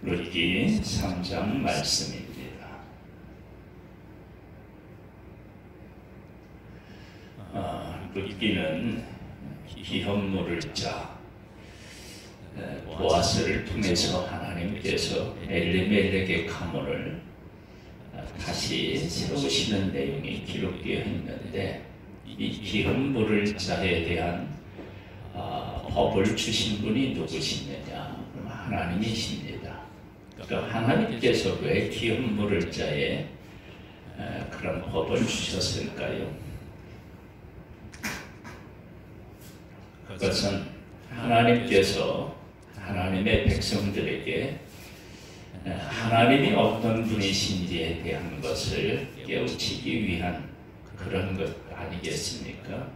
룻기 3장 말씀입니다. 룻기는 기업물을 짜 보아스를 통해서 하나님께서 엘리멜렉의 가문을 다시 세우시는 내용이 기록되어 있는데, 이 기업물을 자에 대한 법을 주신 분이 누구시느냐? 하나님이십니다. 그러니까 하나님께서 왜 기업물을 자에 그런 법을 주셨을까요? 그것은 하나님께서 하나님의 백성들에게 하나님이 어떤 분이신지에 대한 것을 깨우치기 위한 그런 것 아니겠습니까?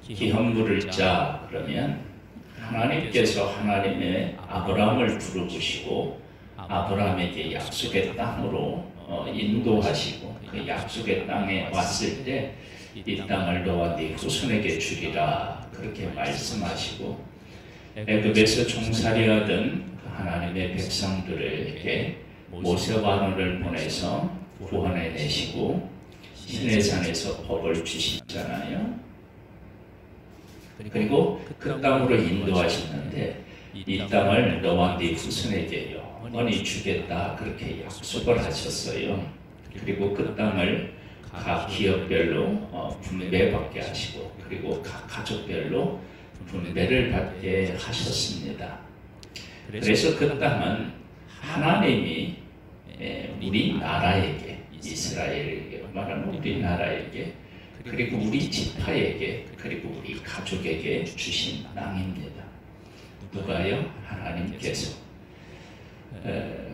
기업물을 짜 그러면 하나님께서 하나님의 아브라함을 부르시고 아브라함에게 약속의 땅으로 인도하시고 그 약속의 땅에 왔을 때 이 땅을 너와 네 후손에게 주리라 그렇게 말씀하시고, 애굽에서 종살이하던 하나님의 백성들에게 모세와 아론을 보내서 구원해 내시고 시내산에서 법을 주시잖아요. 그리고 그 땅으로 인도하시는데 이 땅을 너와 네 후손에게 영원히 주겠다 그렇게 약속을 하셨어요. 그리고 그 땅을 각 기업별로 분배받게 하시고 그리고 각 가족별로 분배를 받게 하셨습니다. 그래서 그 땅은 하나님이 우리나라에게, 이스라엘에게 말하는 우리나라에게, 그리고 우리 지파에게, 그리고 우리 가족에게 주신 땅입니다. 누가요? 하나님께서.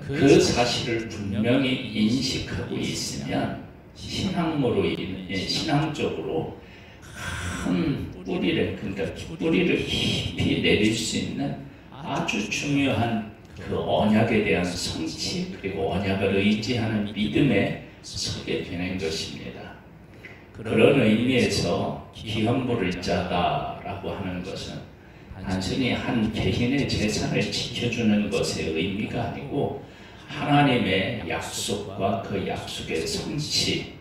그 사실을 분명히 인식하고 있으면 신앙적으로 큰 뿌리를, 그러니까 뿌리를 깊이 내릴 수 있는 아주 중요한 그 언약에 대한 성취, 그리고 언약을 의지하는 믿음에 서게 되는 것입니다. 그런 의미에서 기업물을 짜다라고 하는 것은 단순히 한 개인의 재산을 지켜주는 것의 의미가 아니고 하나님의 약속과 그 약속의 성취,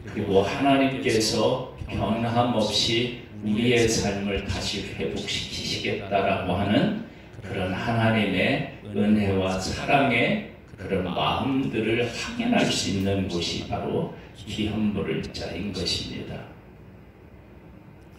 그리고 하나님께서 변함없이 우리의 삶을 다시 회복시키시겠다라고 하는 그런 하나님의 은혜와 사랑의 그런 마음들을 확인할 수 있는 곳이 바로 기업물을 짜인 것입니다.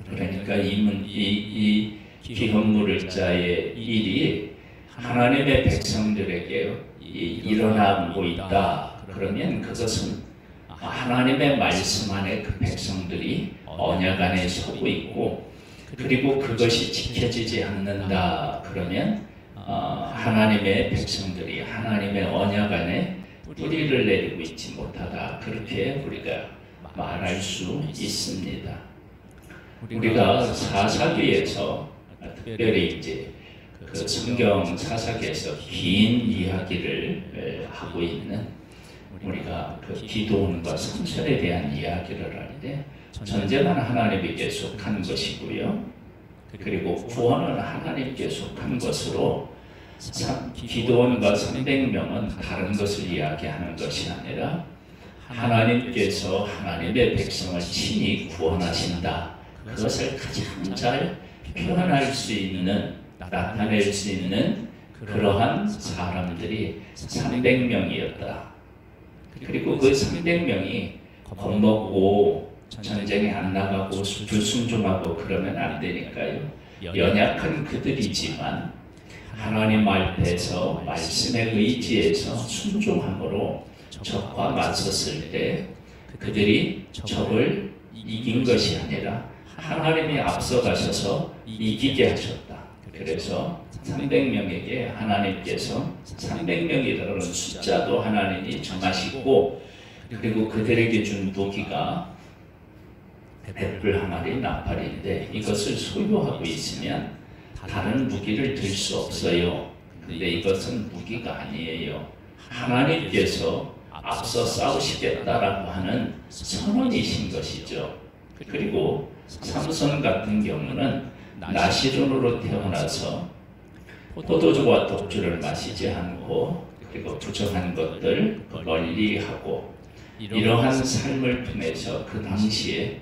그러니까 이 기업물을 짜의 일이 하나님의 백성들에게 일어나고 있다. 그러면 그것은 하나님의 말씀 안에 그 백성들이 언약 안에 서고 있고, 그리고 그것이 지켜지지 않는다. 그러면 하나님의 백성들이 하나님의 언약 안에 뿌리를 내리고 있지 못하다. 그렇게 우리가 말할 수 있습니다. 우리가 사사기에서 특별히 이제 그 성경 사사기에서 긴 이야기를 하고 있는, 우리가 그 기도원과 삼손에 대한 이야기를 할 때 전쟁은 하나님에게 속한 것이고요. 그리고 구원은 하나님께 속한 것으로 기도원과 300명은 다른 것을 이야기하는 것이 아니라 하나님께서 하나님의 백성을 친히 구원하신다. 그것을 가장 잘 표현할 수 있는, 나타낼 수 있는 그러한 사람들이 300명이었다. 그리고 그 300명이 겁먹고 전쟁에 안 나가고 불순종하고 그러면 안 되니까요. 연약한 그들이지만 하나님 앞에서 말씀에 의지해서 순종함으로 적과 맞섰을 때 그들이 적을 이긴 것이 아니라 하나님이 앞서가셔서 이기게 하셨다. 그래서 300명에게 하나님께서 300명이라는 숫자도 하나님이 정하시고, 그리고 그들에게 준 무기가 뱃불 항아리 나팔인데 이것을 소유하고 있으면 다른 무기를 들 수 없어요. 근데 이것은 무기가 아니에요. 하나님께서 앞서 싸우시겠다라고 하는 선언이신 것이죠. 그리고 삼손 같은 경우는 나시론으로 태어나서 포도주와 독주를 마시지 않고 그리고 부정한 것들 멀리하고 이러한 삶을 통해서 그 당시에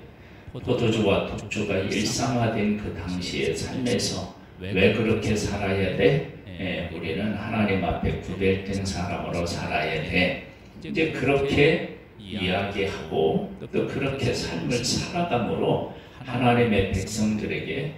포도주와 독주가 일상화된 그 당시의 삶에서 왜 그렇게 살아야 돼? 우리는 하나님 앞에 구별된 사람으로 살아야 돼. 이제 그렇게 이야기하고 또 그렇게 삶을 살아감으로 하나님의 백성들은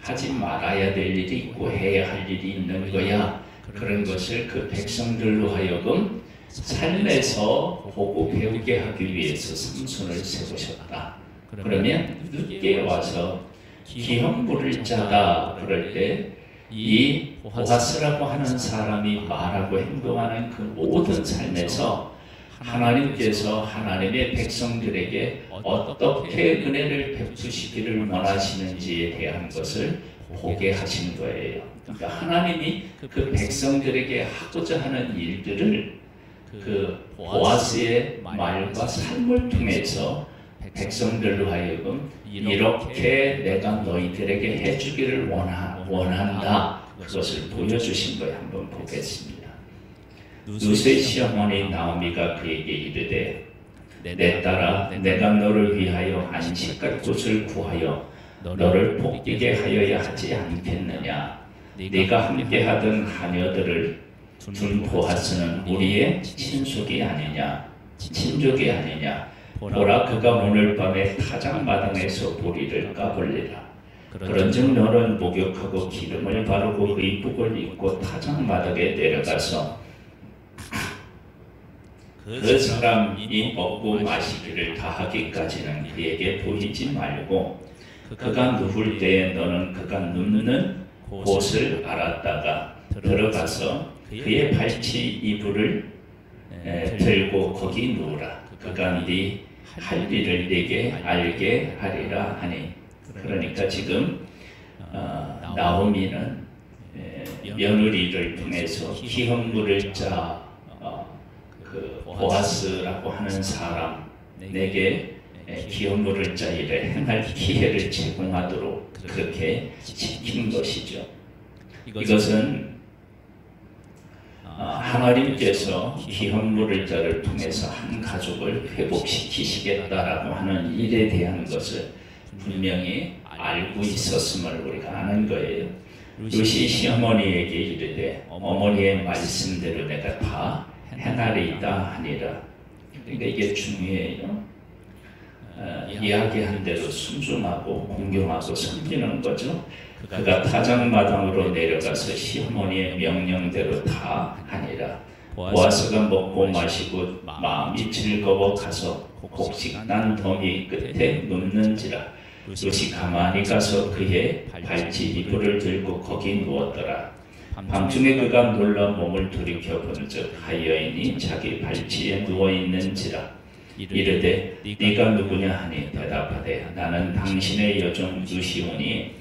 하지 말아야 될 일이 있고 해야 할 일이 있는 거야. 그런 것을 그 백성들로 하여금 삶에서 보고 배우게 하기 위해서 삼손을 세우셨다. 그러면 늦게 와서 기형 부를 자다 그럴 때 이 보아스라고 하는 사람이 말하고 행동하는 그 모든 삶에서 하나님께서 하나님의 백성들에게 어떻게 은혜를 베푸시기를 원하시는지에 대한 것을 보게 하신 거예요. 그러니까 하나님이 그 백성들에게 하고자 하는 일들을 그 보아스의 말과 삶을 통해서 백성들로 하여금 이렇게 내가 너희들에게 해주기를 원한다. 그것을 보여주신 거예요. 한번 보겠습니다. 루스의 시어머니 나오미가 그에게 이르되 내 딸아 내가 너를 위하여 안식할 곳을 구하여 너를 복되게 하여야 하지 않겠느냐. 네가 함께하던 하녀들을 둔 보아스는 우리의 친족이 아니냐. 보라 그가 오늘 밤에 타작마당에서 보리를 까볼리라. 그런즉 너는 목욕하고 기름을 바르고 의복을 입고 타작마당에 내려가서 그 사람이 먹고 마시기를 다하기까지는 그에게 보이지 말고 그가 누울 때에 너는 그가 눕는 곳을 알았다가 들어가서 그의 발치 이불을 들고 거기 누우라. 그가 네 할 일을 네게 알게 하리라 하니. 그러니까 지금 나오미는 며느리를 통해서 기형 부를 자 그 보아스라고 하는 사람에게 기형 부를 자 일에 행할 기회를 제공하도록 그렇게 지킨 것이죠. 이것은 하나님께서 기형 부를 자를 통해서 한 가족을 회복시키시겠다라고 하는 일에 대한 것을 분명히 알고 있었음을 우리가 아는 거예요. 루시 시어머니에게 이르되 어머니의 말씀대로 내가 다 행하리이다 하니라. 그러니까 이게 중요해요. 이야기한 대로 순종하고 공경하고 섬기는 거죠. 그가 타작마당으로 내려가서 시어머니의 명령대로 다 하니라. 보아스가 먹고 마시고 마음이 즐거워 가서 곡식난 더미 끝에 눕는지라. 루시 가만히 가서 그의 발치 이불을 들고 거기 누웠더라. 밤중에 그가 놀라 몸을 돌이켜 본즉 하여인이 자기 발치에 누워 있는지라. 이르되 네가 누구냐 하니 대답하되 나는 당신의 여종 루시오니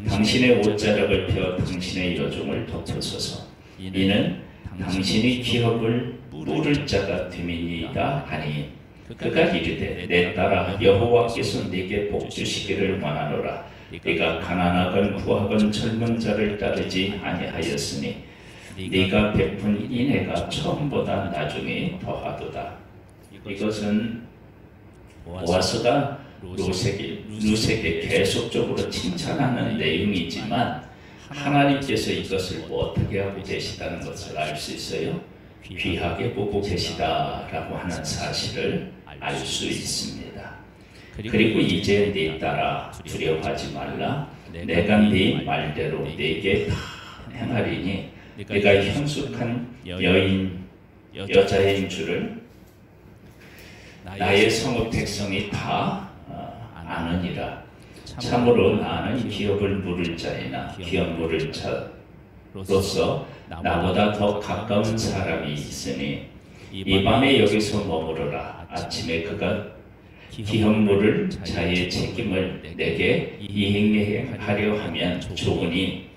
당신의 옷자락을 펴 당신의 여종을 덮으소서. 이는 당신이 기업을 물을 자가 됨이니이다 하니. 그가 이르되 내 딸아 여호와께서 네게 복 주시기를 원하노라. 네가 가난하건 부하건 젊은 자를 따르지 아니하였으니 네가 베푼 인애가 처음보다 나중에 더하도다. 이것은 보아스가 루세게 계속적으로 칭찬하는 내용이지만 하나님께서 이것을 어떻게 하고 계시다는 것을 알 수 있어요. 귀하게 보고 계시다라고 하는 사실을 알 수 있습니다. 그리고 이제 네 딸아 두려워하지 말라. 내가 네 말대로 네게 다 행하리니 네가 현숙한 여자인 줄을 나의 성읍 백성이 다 아느니라. 참으로 나는 기업을 물을 자이나 기업 물을 자로서 나보다 더 가까운 사람이 있으니 이 밤에 여기서 머무르라. 아침에 그가 기업 물을 자의 책임을 내게 이행하려 하면 좋으니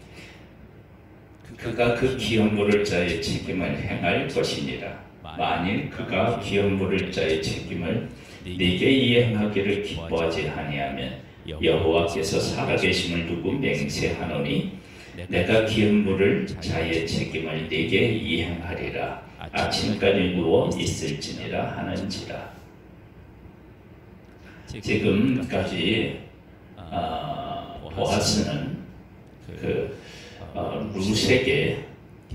그가 그 기업 물을 자의 책임을 행할 것이니라. 만일 그가 기업 물을 자의 책임을 네게 이행하기를 기뻐하지 아니하면 여호와께서 살아계심을 두고 맹세하노니 내가 기은 물을 자의 책임을 네게 이행하리라. 아침까지 누워 있을지니라 하는지라. 지금까지 보아스는 루세에게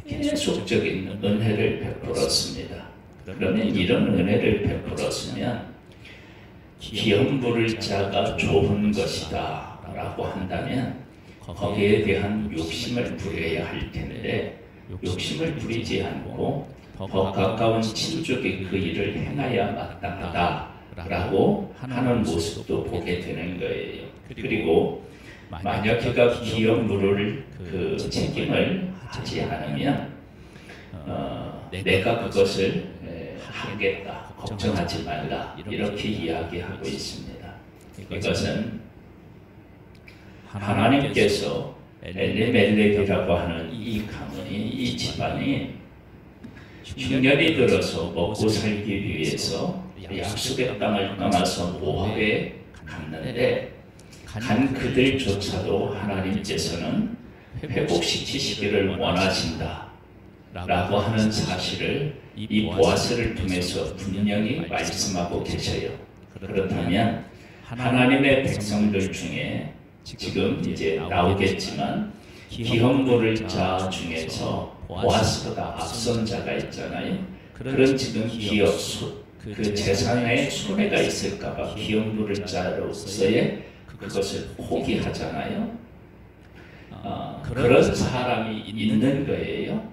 계속적인 은혜를 베풀었습니다. 그러면 이런 은혜를 베풀었으면 기업 부를 자가 좋은 것이다 라고 한다면 거기에 대한 욕심을 부려야 할 텐데 욕심을 부리지 않고 더 가까운 친족이 그 일을 행하야 마땅하다 라고 하는 모습도 보게 되는 거예요. 그리고 만약 그가 기업 물을 그 책임을 하지 않으면 내가 그것을 하겠다, 걱정하지 말라 이렇게 이야기하고 있습니다. 이것은 하나님께서 엘리멜렉이라고 하는 이 가문이, 이 집안이 흉년이 들어서 먹고 살기 위해서 약속의 땅을 떠나서 모압에 갔는데 간 그들조차도 하나님께서는 회복시키시기를 원하신다 라고 하는 사실을 이 보아스를 통해서 분명히 말씀하고 계셔요. 그렇다면 하나님의 백성들 중에 지금 이제 나오겠지만 기업 물을 자 중에서 보아스보다 앞선 자가 있잖아요. 그런 지금 기업 그 재산에 손해가 있을까봐 기업 물을 자로서의 그것을 포기하잖아요. 그런 사람이 있는 거예요.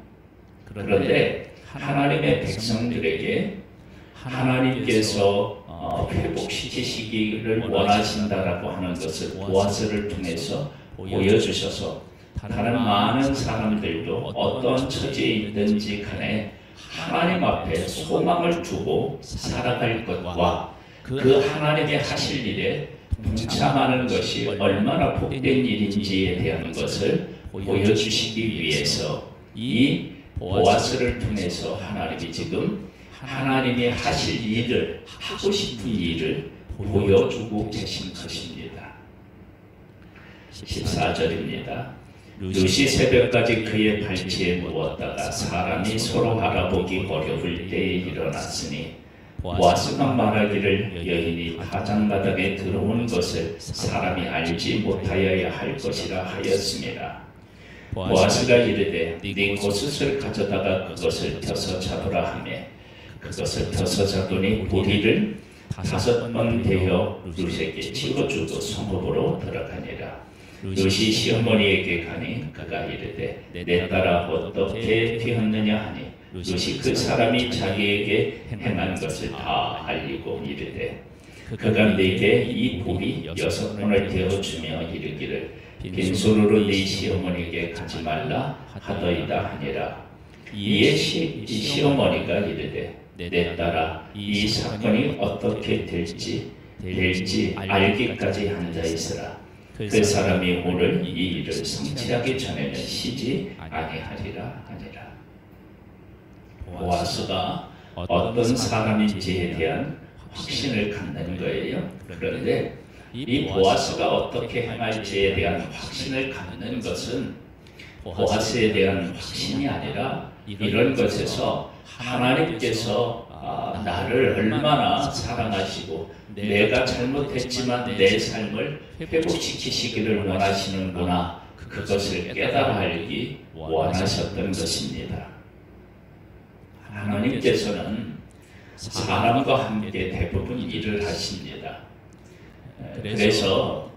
그런데 하나님의 백성들에게 하나님께서 회복시키시기를 원하신다라고 하는 것을 보아스를 통해서 보여주셔서 다른 많은 사람들도 어떤 처지에 있든지 간에 하나님 앞에 소망을 두고 살아갈 것과 그 하나님의 하실 일에 동참하는 것이 얼마나 복된 일인지에 대한 것을 보여주시기 위해서 이 보아스를 통해서 하나님이 지금 하나님이 하실 일을, 하고 싶은 일을 보여주고 계신 것입니다. 14절입니다. 루시 새벽까지 그의 발치에 누웠다가 사람이 서로 알아보기 어려울 때에 일어났으니 보아스가 말하기를 여인이 타작마당에 들어오는 것을 사람이 알지 못하여야 할 것이라 하였습니다. 보아스가 이르되 네 고슬을 가져다가 그것을 펴서 잡으라 하며 그것을 펴서 잡으니 보리를 5번 대어 루시에게 집어주고 성읍으로 들어가니라. 루시 시어머니에게 가니 그가 이르되 내 딸아 어떻게 되었느냐 하니 루시 그 사람이 자기에게 행한 것을 다 알리고 이르되 그가 네게 이 보리 6번을 되어주며 이르기를 빈손으로 네 시어머니에게 가지 말라 하더이다 하니라. 이에 시어머니가 이르되 내 딸아 이 사건이 어떻게 될지 알기까지 앉아있으라. 그 사람이 오늘 이 일을 성취하기 전에는 쉬지 아니하리라 하니라. 보아스가 어떤 사람인지에 대한 확신을 갖는 거예요. 그런데 이 보아스가 어떻게 행할지에 대한 확신을 갖는 것은 보아스에 대한 확신이 아니라 이런 것에서 하나님께서 나를 얼마나 사랑하시고 내가 잘못했지만 내 삶을 회복시키시기를 원하시는구나 그것을 깨달아 알기 원하셨던 것입니다. 하나님께서는 사람과 함께 대부분 일을 하십니다. 그래서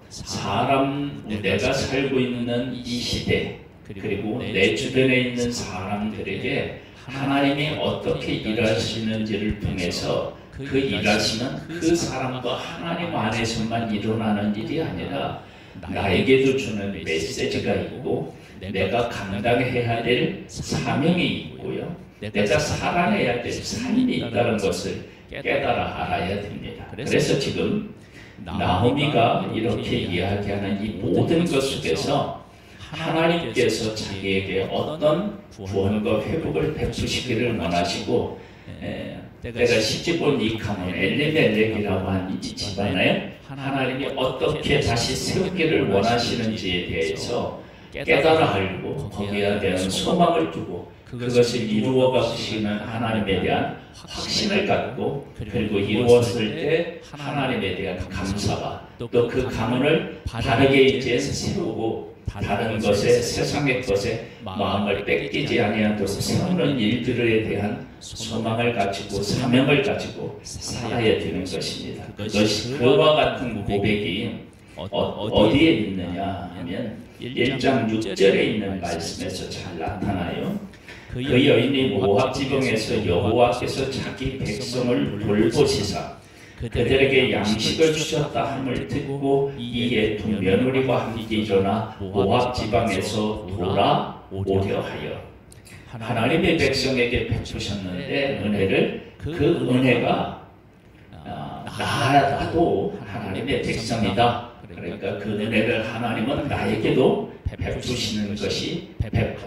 내가 살고 있는 이 시대 그리고 내 주변에 있는 사람들에게 하나님이 어떻게 일하시는지를 통해서 그 일하시는 그 사람과 하나님 안에서만 일어나는 일이 아니라 나에게도 주는 메시지가 있고 내가 감당해야 될 사명이 있고요. 내가 살아내야 될 삶이 있다는 것을 깨달아 알아야 됩니다. 그래서 지금 나오미가 이렇게 이야기하는 이 모든 것 속에서 하나님께서 자기에게 어떤 구원과 회복을 베푸시기를 원하시고 때가 시집온 이 가문 엘리멜렉이라고 하는 이 집안에 하나님이 어떻게 다시 세우기를 원하시는지에 대해서 깨달아 알고 거기에 대한 소망을 두고 그것을 이루어 가시는 하나님에 대한 확신을 갖고 그리고 이루었을 때 하나님에 대한 감사와 또 그 가문을 바르게 이제 세우고 다른 것에 세상의 것에 마음을 뺏기지 아니하도록 세우는 일들에 대한 소망을 가지고 사명을 가지고 살아야 되는 것입니다. 그것이 그와 같은 고백이 어디에 있느냐 하면 1장 6절에 있는 말씀에서 잘 나타나요. 그 여인이 모압 지방에서 여호와께서 자기 백성을 돌보시사 그들에게 양식을 주셨다 함을 듣고 이에 두 며느리와 함께 일어나 모압 지방에서 돌아오려 하여 하나님의 백성에게 베푸셨는데 은혜를 그 은혜가 나도 하나님의 백성이다. 그러니까 그 은혜를 하나님은 나에게도 베푸시는 것이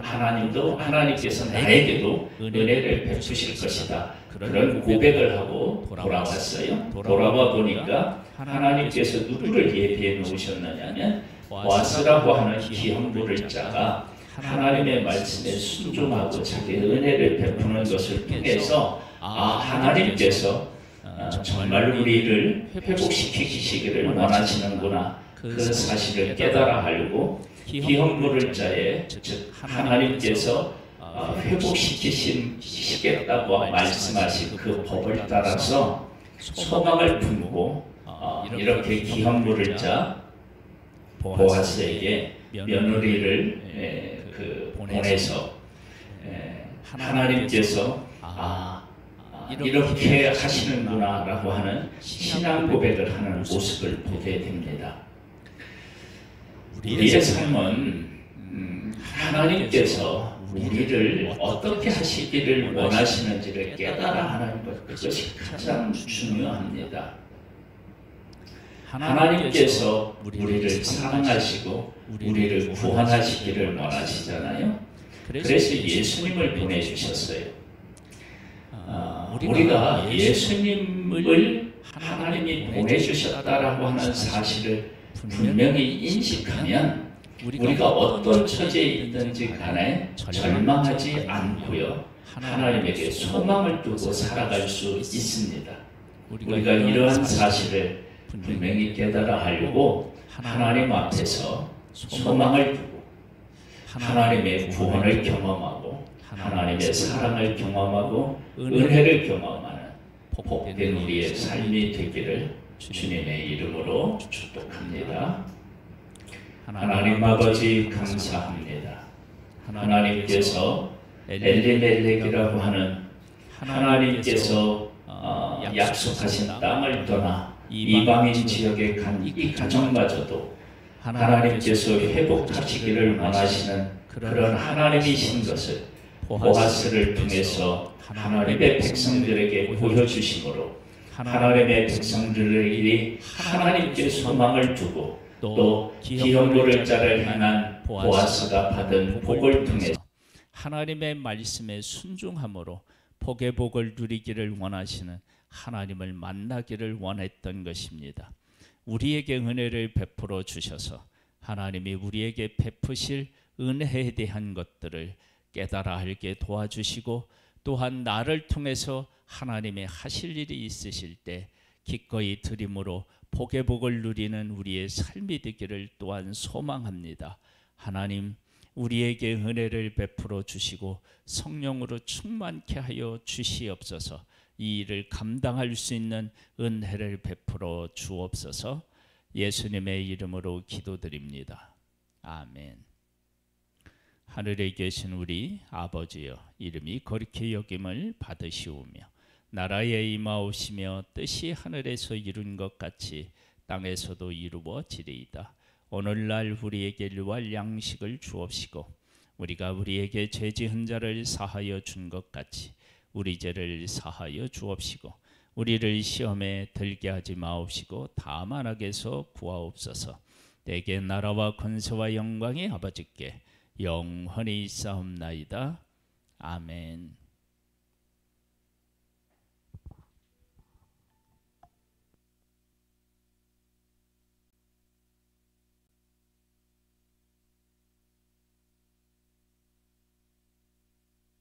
하나님께서 나에게도 은혜를 베푸실 것이다. 그런 고백을 하고 돌아왔어요. 돌아와 보니까 하나님께서 누구를 예비해 놓으셨느냐면 보아스라고 하는 기형 부를 자가 하나님의 말씀에 순종하고 자기 은혜를 베푸는 것을 통해서 하나님께서 정말 우리를 회복시키시기를 원하시는구나 그 사실을 깨달아 알고 기형 부를 자의 즉 하나님께서 회복시키시겠다고 말씀하신 그 법을 따라서 소망을 품고 이렇게 기형 부를 자 보아스에게 며느리를 보내서 하나님께서 이렇게 하시는구나 라고 하는 신앙 고백을 하는 모습을 보게 됩니다. 우리의 삶은 하나님께서 우리를 어떻게 하시기를 원하시는지를 깨달아 하는 것, 그것이 가장 중요합니다. 하나님께서 우리를 사랑하시고 우리를 구원하시기를 원하시잖아요. 그래서 예수님을 보내주셨어요. 우리가 예수님을 하나님이 보내주셨다라고 하는 사실을 분명히 인식하면 우리가 어떤 처지에 있든지 간에 절망하지 않고요. 하나님에게 소망을 두고 살아갈 수 있습니다. 우리가 이러한 사실을 분명히 깨달아 알고 하나님 앞에서 소망을 두고 하나님의 구원을 경험하고 하나님의 사랑을 경험하고 은혜를 경험하는 복된 우리의 삶이 되기를 주님의 이름으로 축복합니다. 하나님 아버지 감사합니다. 하나님께서 엘리멜렉이라고 하는 하나님께서 약속하신 땅을 떠나 이방인 지역에 간 이 가정마저도 하나님께서 회복하시기를 원하시는 그런 하나님이신 것을 보아스를 통해서 하나님의 백성들에게 보여주심으로 하나님의 백성들이 하나님께 소망을 두고 또 기형 부를 자를 향한 보아스가 받은 복을 통해 하나님의 말씀에 순종함으로 복의 복을 누리기를 원하시는 하나님을 만나기를 원했던 것입니다. 우리에게 은혜를 베풀어 주셔서 하나님이 우리에게 베푸실 은혜에 대한 것들을 깨달아 알게 도와주시고 또한 나를 통해서 하나님의 하실 일이 있으실 때 기꺼이 드림으로 복의 복을 누리는 우리의 삶이 되기를 또한 소망합니다. 하나님 우리에게 은혜를 베풀어 주시고 성령으로 충만케 하여 주시옵소서. 이 일을 감당할 수 있는 은혜를 베풀어 주옵소서. 예수님의 이름으로 기도드립니다. 아멘. 하늘에 계신 우리 아버지여, 이름이 거룩히 여김을 받으시오며 나라에 임하오시며 뜻이 하늘에서 이룬 것 같이 땅에서도 이루어지리이다. 오늘날 우리에게 일용할 양식을 주옵시고 우리가 우리에게 죄 지은 자를 사하여 준 것 같이 우리 죄를 사하여 주옵시고 우리를 시험에 들게 하지 마옵시고 다만 악에서 구하옵소서. 내게 나라와 권세와 영광이 아버지께 영원히 있사옵나이다. 아멘.